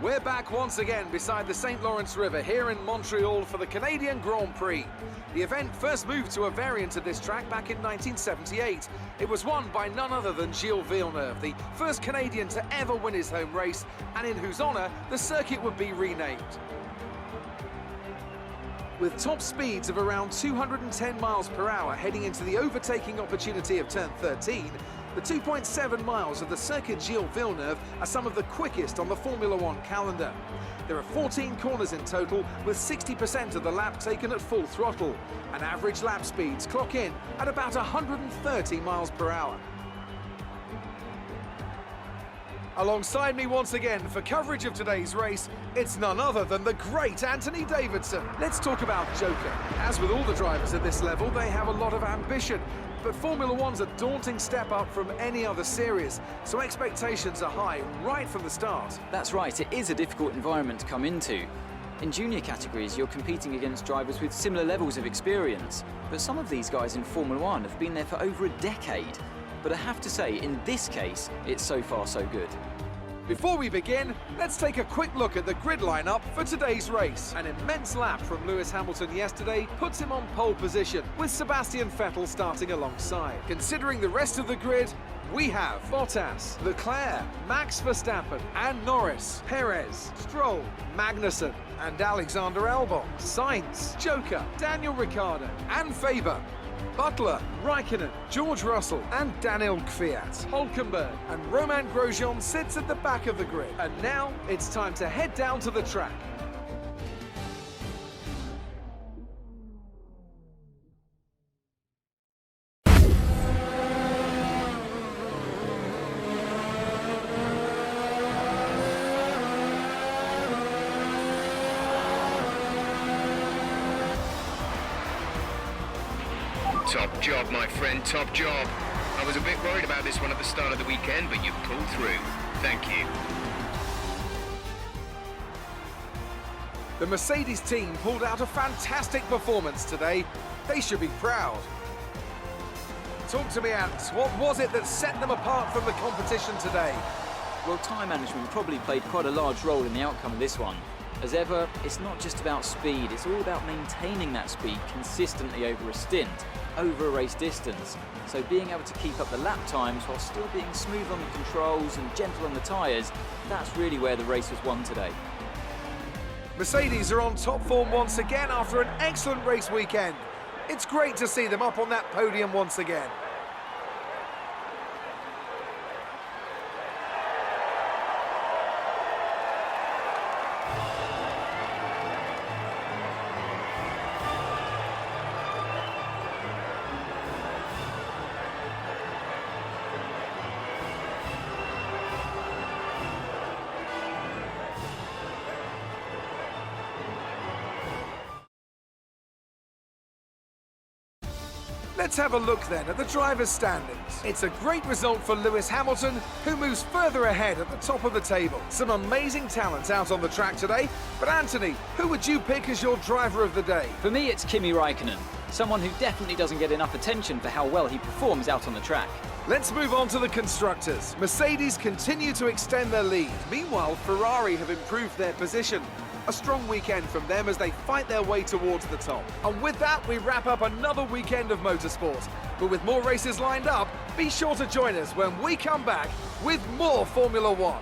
We're back once again beside the St. Lawrence River here in Montreal for the Canadian Grand Prix. The event first moved to a variant of this track back in 1978. It was won by none other than Gilles Villeneuve, the first Canadian to ever win his home race, and in whose honour the circuit would be renamed. With top speeds of around 210 miles per hour heading into the overtaking opportunity of turn 13, the 2.7 miles of the Circuit Gilles Villeneuve are some of the quickest on the Formula One calendar. There are 14 corners in total, with 60% of the lap taken at full throttle, and average lap speeds clock in at about 130 miles per hour. Alongside me once again for coverage of today's race, it's none other than the great Anthony Davidson. Let's talk about Joker. As with all the drivers at this level, they have a lot of ambition. But Formula One's a daunting step up from any other series, so expectations are high right from the start. That's right, it is a difficult environment to come into. In junior categories, you're competing against drivers with similar levels of experience, but some of these guys in Formula One have been there for over a decade. But I have to say, in this case, it's so far so good. Before we begin, let's take a quick look at the grid lineup for today's race. An immense lap from Lewis Hamilton yesterday puts him on pole position, with Sebastian Vettel starting alongside. Considering the rest of the grid, we have Bottas, Leclerc, Max Verstappen and Norris, Perez, Stroll, Magnussen and Alexander Albon, Sainz, Joker, Daniel Ricciardo and Faber, Butler, Raikkonen, George Russell and Daniel Kvyat. Hülkenberg and Romain Grosjean sits at the back of the grid. And now it's time to head down to the track. Top job, my friend, top job. I was a bit worried about this one at the start of the weekend, but you pulled through. Thank you. The Mercedes team pulled out a fantastic performance today. They should be proud. Talk to me, Ant. What was it that set them apart from the competition today? Well, time management probably played quite a large role in the outcome of this one. As ever, it's not just about speed, it's all about maintaining that speed consistently over a stint, over a race distance. So being able to keep up the lap times while still being smooth on the controls and gentle on the tyres, that's really where the race was won today. Mercedes are on top form once again after an excellent race weekend. It's great to see them up on that podium once again. Let's have a look then at the drivers' standings. It's a great result for Lewis Hamilton, who moves further ahead at the top of the table. Some amazing talent out on the track today, but Anthony, who would you pick as your driver of the day? For me, it's Kimi Raikkonen, someone who definitely doesn't get enough attention for how well he performs out on the track. Let's move on to the constructors. Mercedes continue to extend their lead. Meanwhile, Ferrari have improved their position. A strong weekend from them as they fight their way towards the top. And with that, we wrap up another weekend of motorsport. But with more races lined up, be sure to join us when we come back with more Formula One.